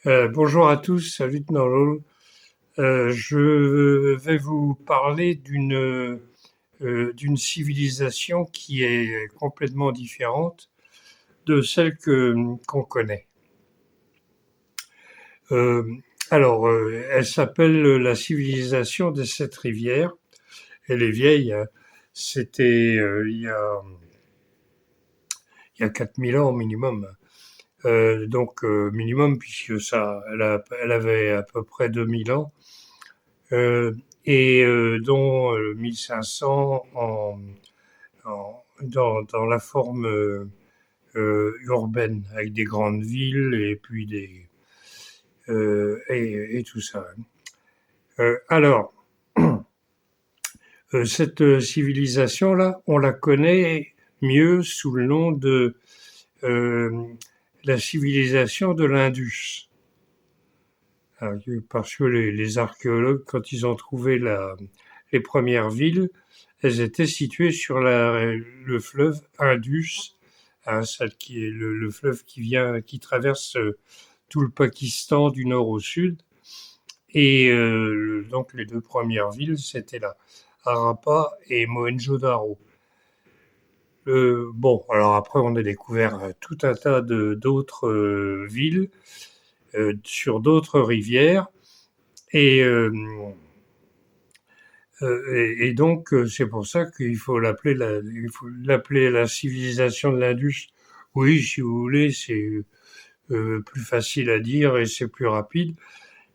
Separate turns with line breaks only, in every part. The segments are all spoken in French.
Bonjour à tous, salut Tnorol. Je vais vous parler d'une civilisation qui est complètement différente de celle qu'on connaît. Euh, Elle s'appelle la civilisation des sept rivières. Elle est vieille, hein. C'était il y a 4000 ans minimum. Minimum puisque elle avait à peu près 2000 ans. Dont 1500 dans la forme urbaine, avec des grandes villes et puis et tout ça. Alors, cette civilisation-là, on la connaît mieux sous le nom de euh, la civilisation de l'Indus. Parce que les archéologues, quand ils ont trouvé les premières villes, elles étaient situées sur le fleuve Indus, hein, celle qui est le fleuve qui traverse tout le Pakistan du nord au sud. Donc les deux premières villes, c'était là, Harappa et Mohenjo-daro. Alors après, on a découvert tout un tas d'autres villes sur d'autres rivières. Et, euh, c'est pour ça il faut l'appeler la civilisation de l'Indus. Oui, si vous voulez, c'est plus facile à dire et c'est plus rapide,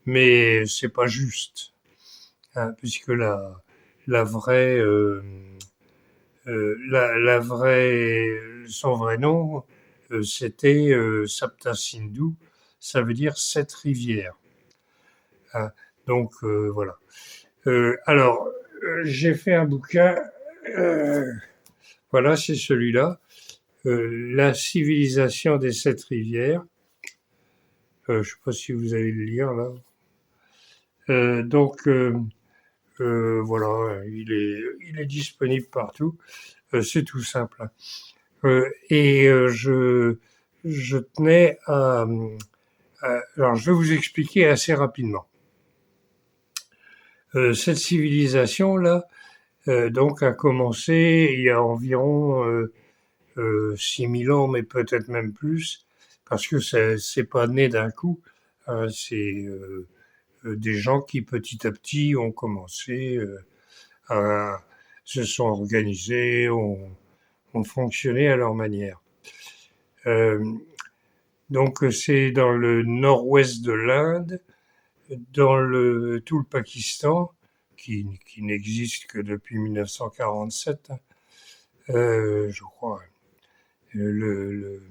mais c'est pas juste, hein, puisque la vraie, son vrai nom, c'était Sapta Sindhu, ça veut dire sept rivières, hein. Voilà. J'ai fait un bouquin, euh, voilà, c'est celui-là, La civilisation des sept rivières. Je ne sais pas si vous allez le lire là. Euh, donc euh, voilà, il est disponible partout. C'est tout simple, hein. Je tenais alors je vais vous expliquer assez rapidement. Cette civilisation là, donc a commencé il y a environ 6000 ans, mais peut-être même plus, parce que c'est pas né d'un coup, hein. C'est des gens qui petit à petit ont commencé à se sont organisés, ont fonctionné à leur manière. Euh, c'est dans le nord-ouest de l'Inde, tout le Pakistan, qui n'existe que depuis 1947, je crois. Le,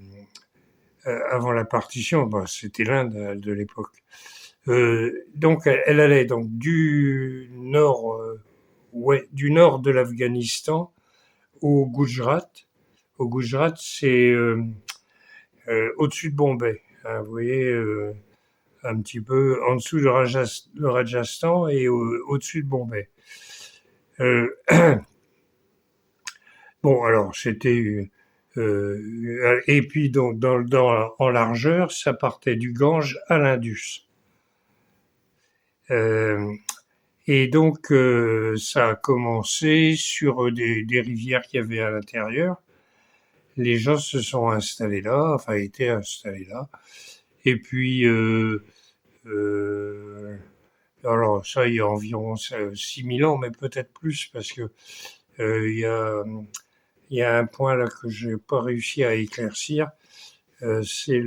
Avant la partition, c'était l'Inde de l'époque. Elle allait donc du nord de l'Afghanistan au Gujarat. Au Gujarat, c'est au-dessus de Bombay, hein, vous voyez, un petit peu en dessous de le Rajasthan et au-dessus de Bombay. Euh, alors c'était et puis donc en largeur, ça partait du Gange à l'Indus. Euh, Ça a commencé sur des rivières qu'il y avait à l'intérieur. Les gens se sont installés là, enfin étaient installés là. Et puis, euh, alors ça, il y a environ 6000 ans, mais peut-être plus, parce que il y a, il y a un point là que je n'ai pas réussi à éclaircir, c'est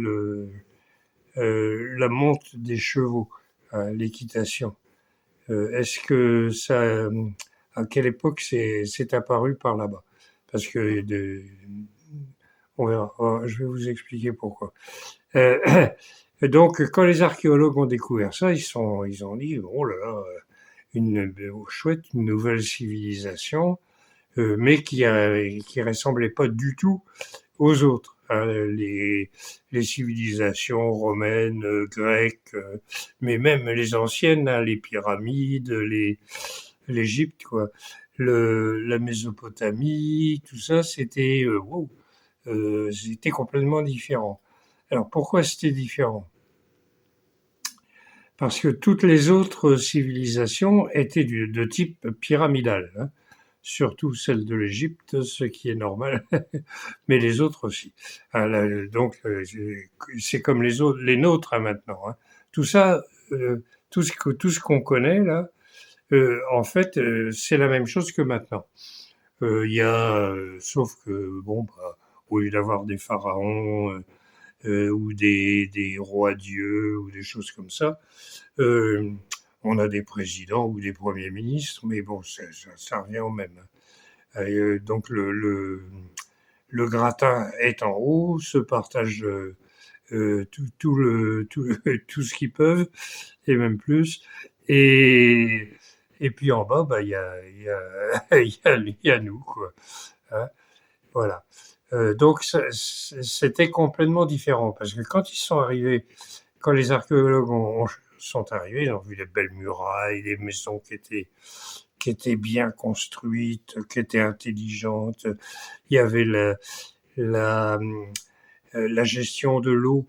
la monte des chevaux, hein, l'équitation. Est-ce que ça, à quelle époque c'est apparu par là-bas? Parce que on verra. Je vais vous expliquer pourquoi. Euh, quand les archéologues ont découvert ça, ils ont dit, oh là là, chouette, une nouvelle civilisation, mais qui ressemblait pas du tout aux autres, hein, les civilisations romaines, grecques, mais même les anciennes, hein, les pyramides, l'Égypte, quoi, la Mésopotamie, tout ça, c'était complètement différent. Alors pourquoi c'était différent? parce que toutes les autres civilisations étaient de type pyramidal, hein. Surtout celle de l'Égypte, ce qui est normal, mais les autres aussi. Ah, donc, c'est comme les autres, les nôtres, hein, maintenant, hein. Tout ça, tout ce qu'on connaît là, en fait, c'est la même chose que maintenant. Il y a, sauf que bon, bah, au lieu d'avoir des pharaons ou des rois dieux ou des choses comme ça, euh, on a des présidents ou des premiers ministres, mais bon, ça revient au même, hein. Donc le gratin est en haut, se partage tout ce qu'ils peuvent, et même plus. Et, et puis en bas, bah, il y a nous, quoi, hein, voilà. Donc c'était complètement différent, parce que quand ils sont arrivés, quand les archéologues sont arrivés, ils ont vu des belles murailles, des maisons qui étaient bien construites, qui étaient intelligentes. Il y avait la, la gestion de l'eau,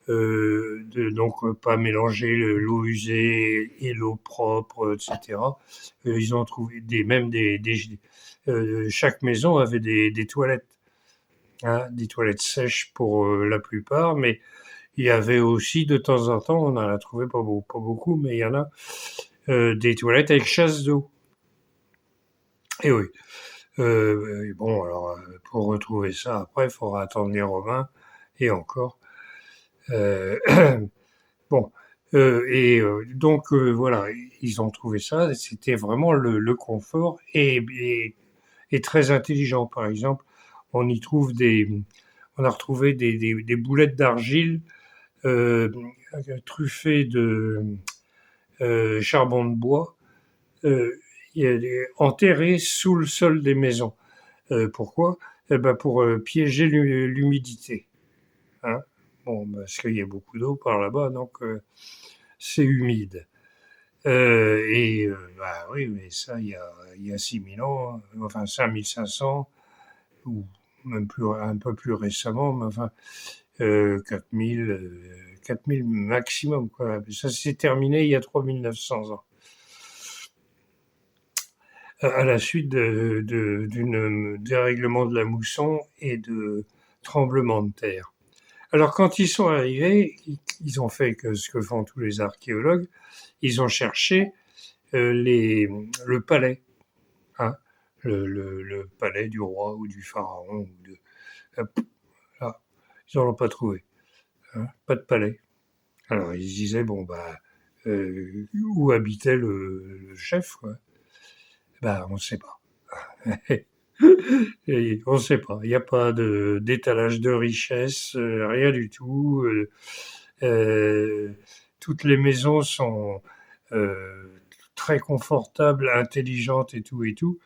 donc pas mélanger l'eau usée et l'eau propre, etc. Ils ont trouvé chaque maison avait des toilettes, hein, des toilettes sèches pour la plupart, mais il y avait aussi de temps en temps, on en a trouvé pas beaucoup, mais il y en a des toilettes avec chasse d'eau. Et oui. Bon, alors, pour retrouver ça après, il faudra attendre les Romains et encore. Euh, bon, donc voilà, ils ont trouvé ça. C'était vraiment le confort et très intelligent. Par exemple, on y trouve on a retrouvé des boulettes d'argile euh, truffées de charbon de bois, euh, enterrées sous le sol des maisons. Pourquoi? Eh ben pour piéger l'humidité, hein. Bon, parce qu'il y a beaucoup d'eau par là-bas, donc c'est humide. Bah oui, mais ça, il y a 6000 ans, hein, enfin 5500, ou même un peu plus récemment, mais enfin 4000 maximum, quoi. Ça s'est terminé il y a 3900 ans, à la suite d'une dérèglement de la mousson et de tremblements de terre. Alors quand ils sont arrivés, ils ont fait ce que font tous les archéologues, ils ont cherché le palais, hein, le palais du roi ou du pharaon. Là, ils n'en ont pas trouvé, hein, pas de palais. Alors ils se disaient, bon, bah, où habitait le chef, quoi. Bah, on ne sait pas. Et on ne sait pas. Il n'y a pas d'étalage de richesse, rien du tout. Euh, Toutes les maisons sont très confortables, intelligentes et tout.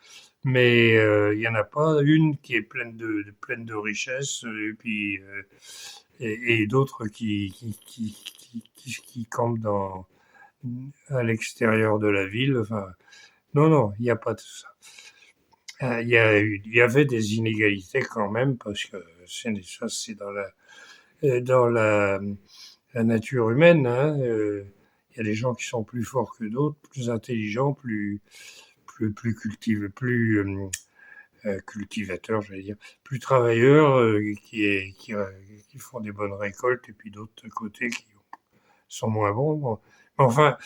Mais il n'y en a pas une qui est pleine de richesse, et puis et d'autres qui campent à l'extérieur de la ville. Enfin, non, non, il n'y a pas de ça. Il y avait des inégalités quand même, parce que ça, c'est dans la nature humaine, hein. Il y a des gens qui sont plus forts que d'autres, plus intelligents, plus cultivés, cultivateurs, j'allais dire, plus travailleurs, qui font des bonnes récoltes, et puis d'autres côtés qui sont moins bons. Bon. Enfin,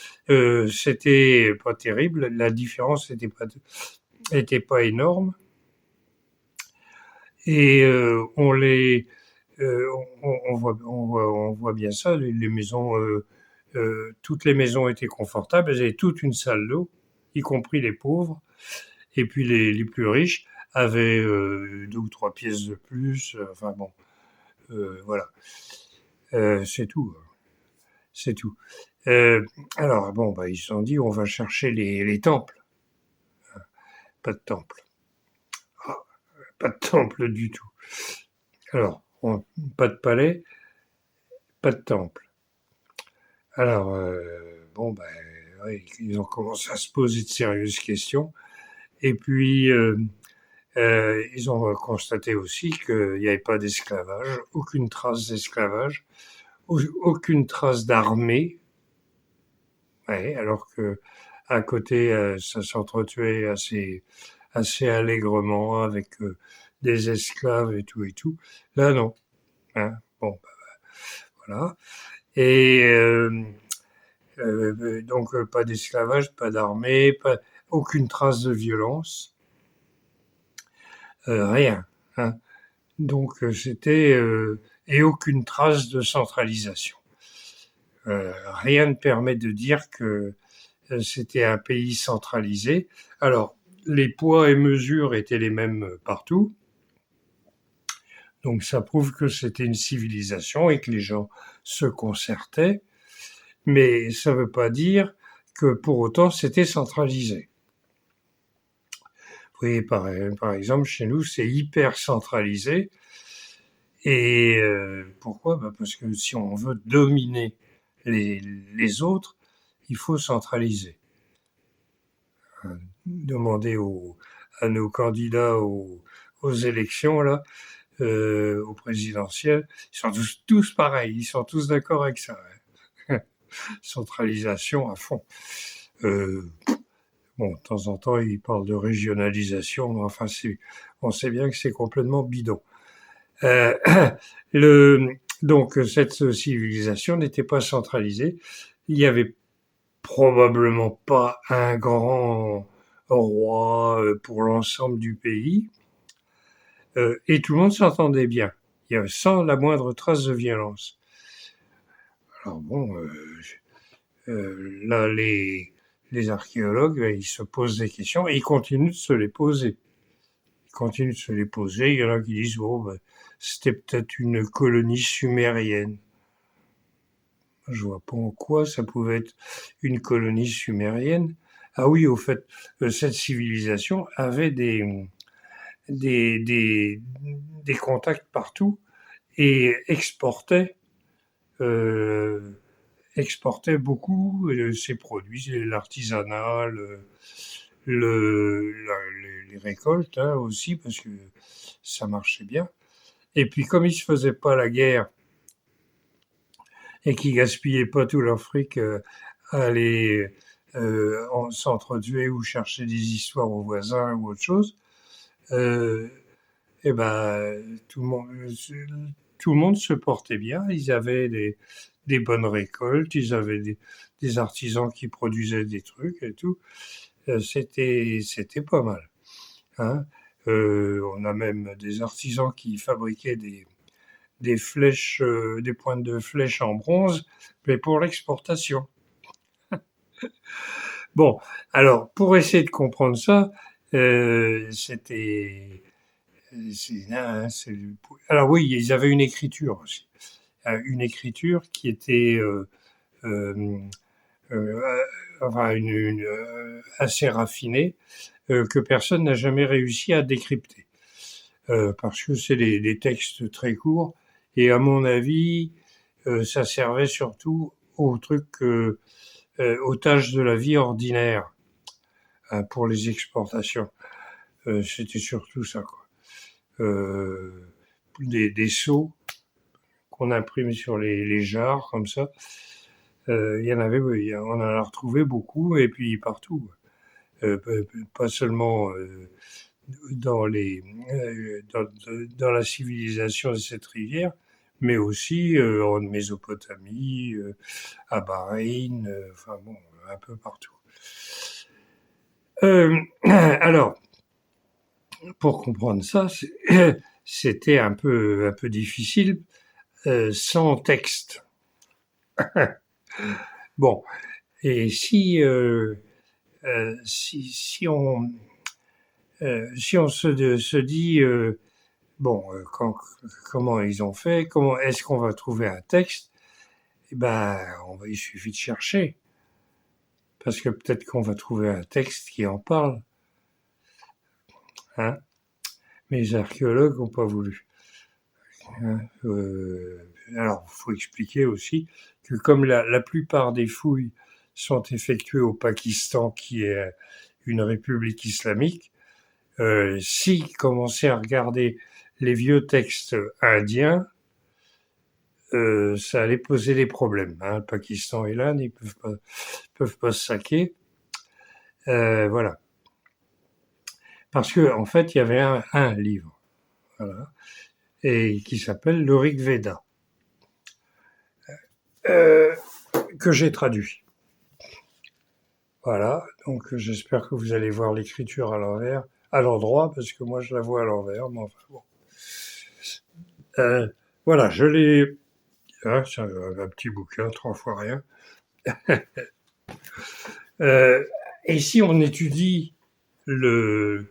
c'était pas terrible. La différence était pas énorme. Et on voit bien ça. Les maisons, toutes les maisons étaient confortables. Elles avaient toute une salle d'eau, y compris les pauvres. Et puis les plus riches avaient deux ou trois pièces de plus. Enfin bon, voilà. C'est tout, hein. C'est tout. Alors bon, bah, ils se sont dit, on va chercher les temples. Pas de temple. Ah, pas de temple du tout. Alors, pas de palais, pas de temple. Alors, bon, ben, ouais, ils ont commencé à se poser de sérieuses questions. Et puis, ils ont constaté aussi qu'il n'y avait pas d'esclavage, aucune trace d'esclavage, aucune trace d'armée, Ouais, alors que à côté, ça s'entretuait assez allègrement avec des esclaves et tout et tout. Là, non. Hein. Bon, bah, voilà. Et donc pas d'esclavage, pas d'armée, aucune trace de violence, rien. Hein. Donc c'était et aucune trace de centralisation. Rien ne permet de dire que c'était un pays centralisé. Alors, les poids et mesures étaient les mêmes partout, donc ça prouve que c'était une civilisation et que les gens se concertaient, mais ça ne veut pas dire que pour autant c'était centralisé. Vous voyez, par exemple, chez nous, c'est hyper centralisé. Et pourquoi? Parce que si on veut dominer les autres, il faut centraliser. Demandez à nos candidats aux élections, là, aux présidentielles, ils sont tous pareils, ils sont tous d'accord avec ça. Hein. Centralisation à fond. Bon, de temps en temps, ils parlent de régionalisation, mais enfin, on sait bien que c'est complètement bidon. Euh, donc, cette civilisation n'était pas centralisée. Il n'y avait probablement pas un grand roi pour l'ensemble du pays. Et tout le monde s'entendait bien, sans la moindre trace de violence. Alors bon, là, les archéologues, ils se posent des questions et ils continuent de se les poser. Ils continuent de se les poser. Il y en a qui disent, oh, ben, c'était peut-être une colonie sumérienne. Je vois pas en quoi ça pouvait être une colonie sumérienne. Ah oui, au fait, cette civilisation avait des, des, des contacts partout et euh, exportait beaucoup ses produits, l'artisanat, les récoltes hein, aussi, parce que ça marchait bien. Et puis comme ils ne se faisaient pas la guerre et qu'ils gaspillaient pas tout leur fric à aller s'entretuer ou chercher des histoires aux voisins ou autre chose, euh, et ben tout le monde se portait bien. Ils avaient des bonnes récoltes, ils avaient des artisans qui produisaient des trucs et tout. C'était pas mal. Hein. On a même des artisans qui fabriquaient des flèches, des pointes de flèches en bronze, mais pour l'exportation. Bon, alors pour essayer de comprendre ça, c'était alors oui, ils avaient une écriture aussi. Une écriture qui était euh, euh, enfin assez raffinée, que personne n'a jamais réussi à décrypter. Parce que c'est des textes très courts, et à mon avis, ça servait surtout aux trucs, aux tâches de la vie ordinaire, hein, pour les exportations. C'était surtout ça, quoi. Des sceaux qu'on imprime sur les jarres, comme ça. Il y en avait, oui, on en a retrouvé beaucoup, et puis partout. Euh, Pas seulement dans, les, dans la civilisation de cette rivière, mais aussi en Mésopotamie, à Bahreïn, enfin bon, un peu partout. Alors, pour comprendre ça, c'était un peu difficile sans texte. Bon, et si on se dit, bon, comment ils ont fait, comment est-ce qu'on va trouver un texte? Eh ben, il suffit de chercher, parce que peut-être qu'on va trouver un texte qui en parle, hein. Mais les archéologues n'ont pas voulu. Hein. Alors, il faut expliquer aussi que comme la plupart des fouilles sont effectuées au Pakistan, qui est une république islamique, s'ils commençaient à regarder les vieux textes indiens, ça allait poser des problèmes. Hein. Le Pakistan et l'Inde, ils peuvent pas se saquer. Voilà. Parce que en fait, il y avait un livre, voilà, et qui s'appelle le Rig Veda, euh, que j'ai traduit. Voilà. Donc, j'espère que vous allez voir l'écriture à l'envers, à l'endroit, parce que moi, je la vois à l'envers. Mais enfin bon. Voilà, je l'ai. Hein, c'est un petit bouquin, 3 fois rien. Euh, et si on étudie le,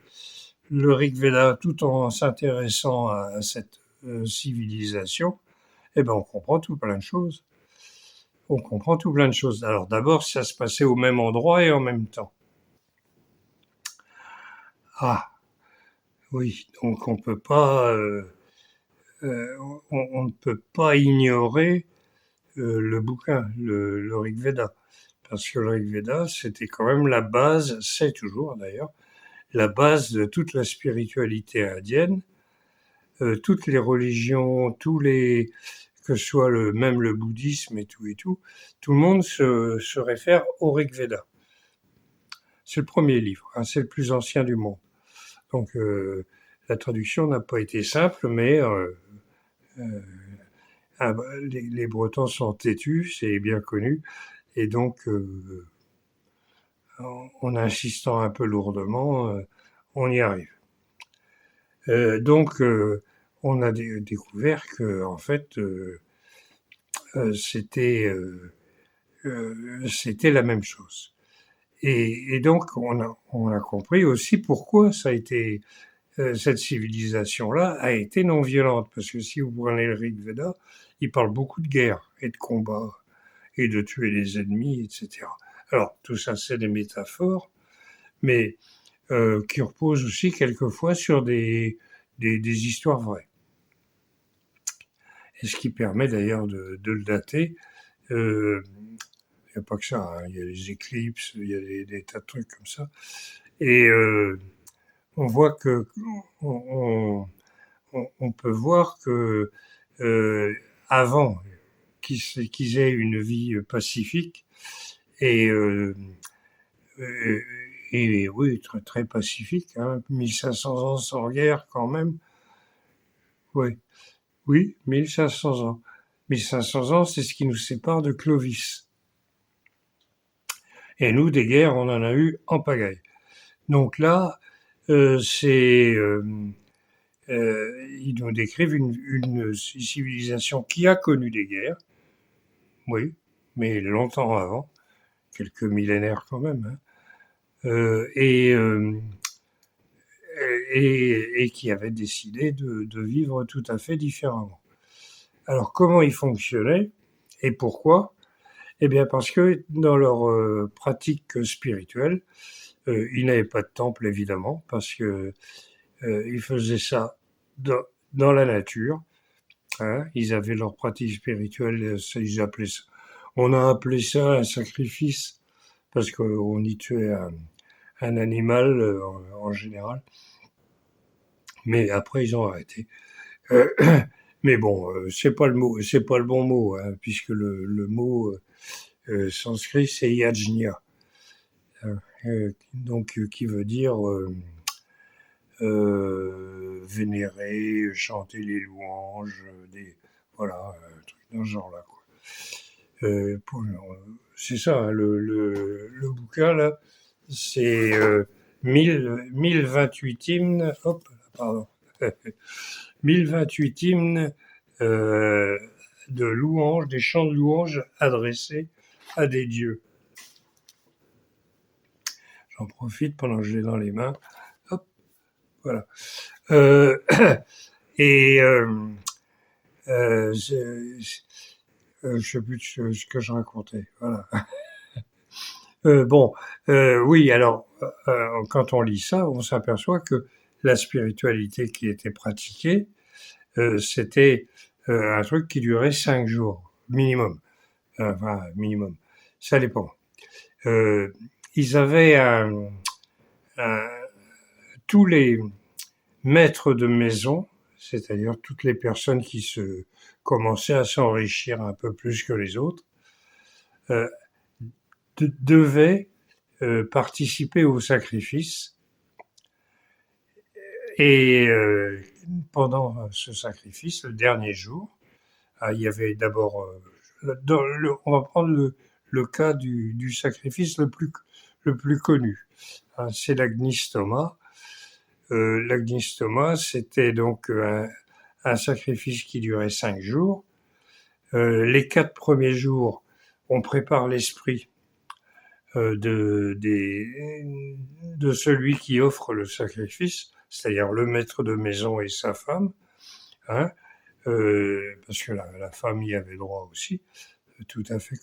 le Rig Veda tout en s'intéressant à cette civilisation, eh ben on comprend tout plein de choses. On comprend tout plein de choses. Alors d'abord, ça se passait au même endroit et en même temps. Ah, oui, donc on ne peut pas ignorer le bouquin, le Rig Veda, parce que le Rig Veda, c'était quand même la base, c'est toujours d'ailleurs, la base de toute la spiritualité indienne, toutes les religions, que ce soit même le bouddhisme tout le monde se réfère au Rig Veda. C'est le premier livre, hein, c'est le plus ancien du monde. Donc la traduction n'a pas été simple, mais les Bretons sont têtus, c'est bien connu, et donc en insistant un peu lourdement, on y arrive. Donc on a découvert que en fait euh, c'était euh, c'était la même chose. Et donc on a compris aussi pourquoi ça a été cette civilisation-là a été non violente, parce que si vous prenez le Rig Veda, il parle beaucoup de guerre et de combat et de tuer les ennemis, etc. Alors tout ça c'est des métaphores, mais qui reposent aussi quelquefois sur des histoires vraies. Et ce qui permet d'ailleurs de le dater. Il n'y a pas que ça, hein. Il y a les éclipses, il y a des tas de trucs comme ça. Et on voit que on peut voir que avant qu'ils aient une vie pacifique et, et oui, très, très pacifique, hein, 1500 ans sans guerre quand même. Oui, oui, 1500 ans. 1500 ans, c'est ce qui nous sépare de Clovis. Et nous, des guerres, on en a eu en pagaille. Donc là, c'est ils nous décrivent une civilisation qui a connu des guerres, oui, mais longtemps avant, quelques millénaires quand même, hein, euh, et, euh, et qui avait décidé de vivre tout à fait différemment. Alors comment ils fonctionnaient et pourquoi? Eh bien parce que dans leur pratique spirituelle, ils n'avaient pas de temple évidemment, parce que ils faisaient ça dans la nature. Hein, ils avaient leur pratique spirituelle, ils appelaient ça. On a appelé ça un sacrifice parce qu'on y tuait un animal en général. Mais après, ils ont arrêté. Euh, mais bon, c'est pas le bon mot, hein, puisque le mot sanskrit c'est yajna, hein, donc qui veut dire vénérer, chanter les louanges, voilà, un truc dans ce genre-là. Quoi. C'est ça, hein, le bouquin là, c'est 1028 hymnes, hop, pardon, 1028 hymnes euh, de louanges, des chants de louanges adressés à des dieux. J'en profite pendant que je l'ai dans les mains. Hop, voilà. Euh, et je sais plus ce que je racontais. Voilà. Bon, oui, alors, quand on lit ça, on s'aperçoit que la spiritualité qui était pratiquée, c'était un truc qui durait 5 jours, minimum. Enfin, minimum. Ça dépend. Euh, ils avaient tous les maîtres de maison, c'est-à-dire toutes les personnes qui se commençaient à s'enrichir un peu plus que les autres, euh, devaient participer au sacrifice. Et pendant ce sacrifice, le dernier jour, il y avait d'abord, on va prendre le cas du sacrifice le plus connu. C'est l'agnistoma. L'agnistoma, c'était donc un sacrifice qui durait 5 jours. Les 4 premiers jours, on prépare l'esprit de celui qui offre le sacrifice, c'est-à-dire le maître de maison et sa femme, hein, parce que la femme y avait droit aussi, tout à fait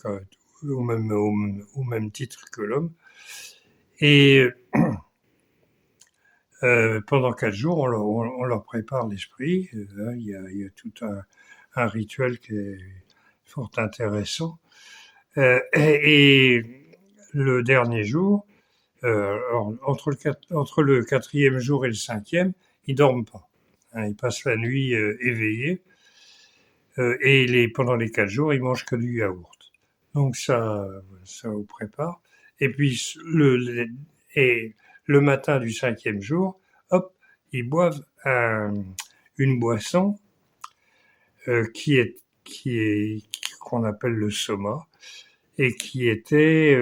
au même titre que l'homme. Et pendant 4 jours, on leur prépare l'esprit. Il y a tout un rituel qui est fort intéressant. Et le dernier jour, entre le 4e jour et le 5e, ils dorment pas. Ils passent la nuit éveillés. Et pendant les 4 jours, ils mangent que du yaourt. Donc ça vous prépare. Et puis le matin du 5e jour, hop, ils boivent une boisson qu'on appelle le soma, et qui était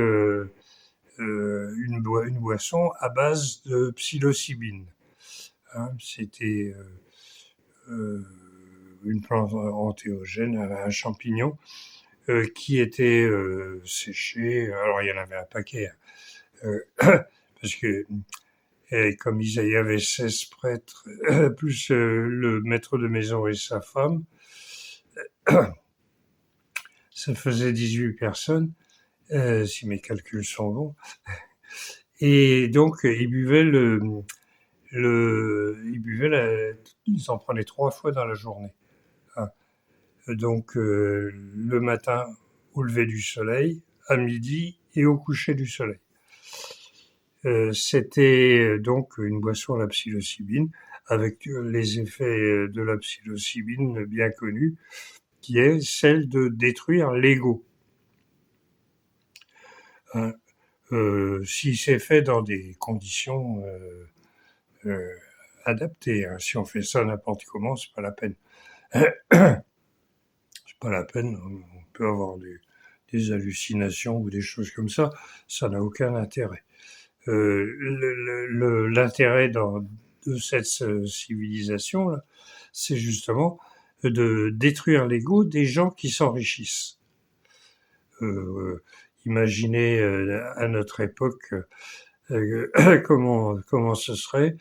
une boisson à base de psilocybine. C'était une plante antéogène, un champignon qui était séché. Alors il y en avait un paquet, parce que comme il y avait 16 prêtres, plus le maître de maison et sa femme, ça faisait 18 personnes, si mes calculs sont bons. Et donc, ils en prenaient 3 fois dans la journée. Donc, le matin au lever du soleil, à midi et au coucher du soleil. C'était donc une boisson à la psilocybine, avec les effets de la psilocybine bien connus, qui est celle de détruire l'ego. Si c'est fait dans des conditions adaptées, si on fait ça n'importe comment, c'est pas la peine. C'est pas la peine, on peut avoir des hallucinations ou des choses comme ça n'a aucun intérêt. L'intérêt de cette civilisation là, c'est justement de détruire l'ego des gens qui s'enrichissent. Imaginez à notre époque comment ce serait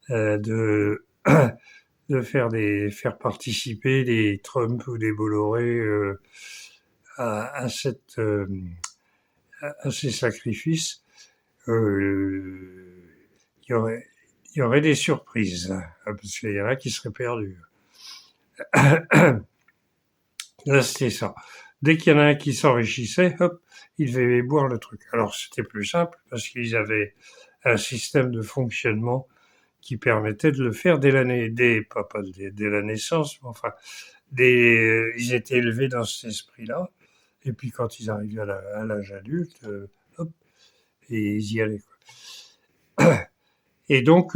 de faire participer des Trump ou des Bolloré à ces sacrifices. Il y aurait des surprises, parce qu'il y en a qui seraient perdus. Là, c'était ça. Dès qu'il y en a un qui s'enrichissait, hop, il devait boire le truc. Alors, c'était plus simple, parce qu'ils avaient un système de fonctionnement qui permettait de le faire dès la naissance, mais enfin, ils étaient élevés dans cet esprit-là. Et puis, quand ils arrivaient à l'âge adulte, hop, et ils y allaient, quoi. Et donc,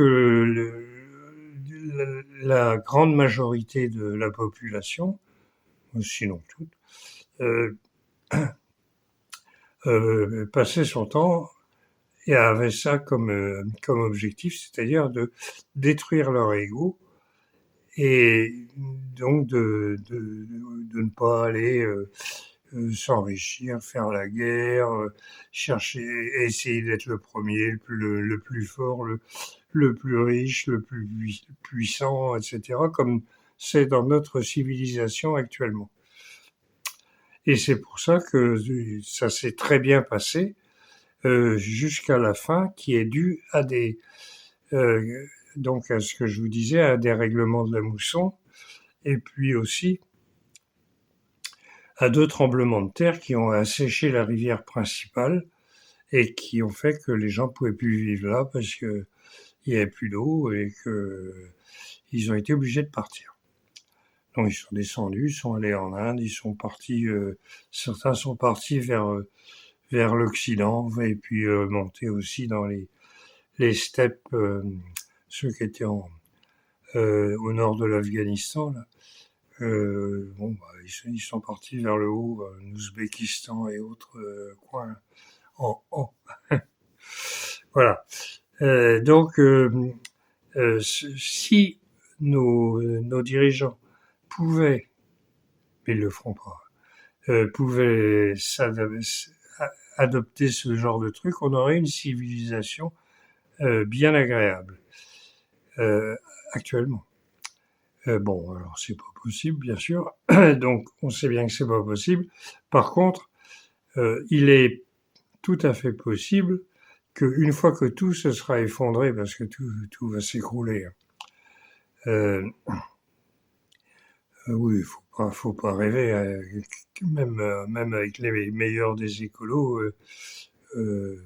la grande majorité de la population, sinon toute, passait son temps et avait ça comme objectif, c'est-à-dire de détruire leur ego et donc de ne pas aller s'enrichir, faire la guerre, chercher, essayer d'être le premier, le plus fort, le plus riche, le plus puissant, etc., comme c'est dans notre civilisation actuellement. Et c'est pour ça que ça s'est très bien passé jusqu'à la fin, qui est dû à donc à ce que je vous disais, à des règlements de la mousson, et puis aussi à 2 tremblements de terre qui ont asséché la rivière principale et qui ont fait que les gens pouvaient plus vivre là parce que il y avait plus d'eau et que ils ont été obligés de partir. Donc ils sont descendus, ils sont allés en Inde, ils sont partis, certains sont partis vers l'Occident et puis monter aussi dans les steppes, ceux qui étaient au nord de l'Afghanistan. Là. Bon, bah, ils sont partis vers le haut, l'Ouzbékistan et autres coins en. Voilà. Donc, si nos dirigeants pouvaient, mais ils le feront pas, pouvaient adopter ce genre de truc, on aurait une civilisation bien agréable actuellement. Bon, alors c'est pas possible, bien sûr. Donc, on sait bien que c'est pas possible. Par contre, il est tout à fait possible qu'une fois que tout se sera effondré, parce que tout va s'écrouler. Oui, faut pas rêver. Même avec les meilleurs des écolos,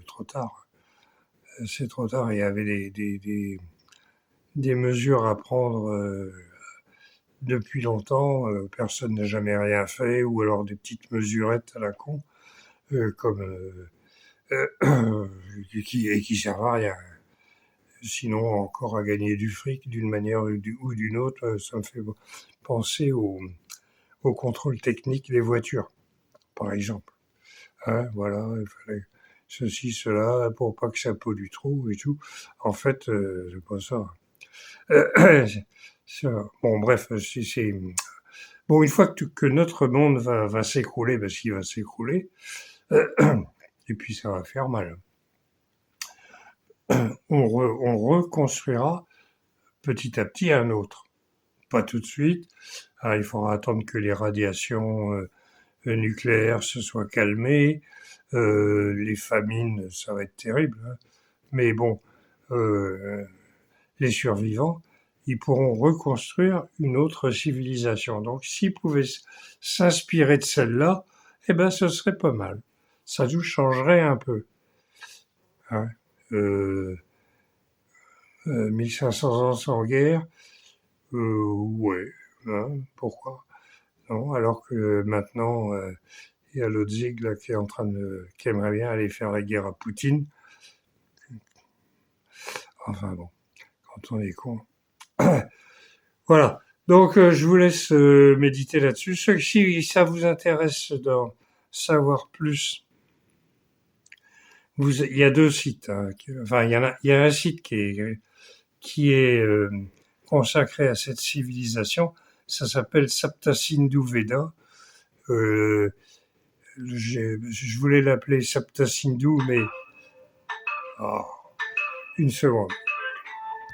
trop tard. C'est trop tard. Il y avait des mesures à prendre depuis longtemps. Personne n'a jamais rien fait, ou alors des petites mesurettes à la con, comme qui servent à rien. Sinon, encore à gagner du fric d'une manière ou d'une autre, ça me fait penser au contrôle technique des voitures, par exemple. Hein, voilà, il fallait ceci, cela, pour pas que ça pollue trop et tout. En fait, c'est pas ça. Bon, bref, c'est bon, une fois que notre monde va s'écrouler, parce qu'il va s'écrouler, et puis ça va faire mal. On reconstruira petit à petit un autre. Pas tout de suite. Alors, il faudra attendre que les radiations nucléaires se soient calmées. Les famines, ça va être terrible. Hein. Mais bon, les survivants, ils pourront reconstruire une autre civilisation. Donc, s'ils pouvaient s'inspirer de celle-là, eh ben, ce serait pas mal. Ça nous changerait un peu. Hein. 1500 ans sans guerre, ouais, hein, pourquoi? Non, alors que maintenant, il y a Lodzig là qui est en train qui aimerait bien aller faire la guerre à Poutine. Enfin bon, quand on est con. Voilà. Donc je vous laisse méditer là-dessus. Si ça vous intéresse d'en savoir plus, il y a deux sites. Hein, enfin, il y a un site qui est consacré à cette civilisation. Ça s'appelle Saptasindhu Veda. Je voulais l'appeler Saptasindhu, mais une seconde.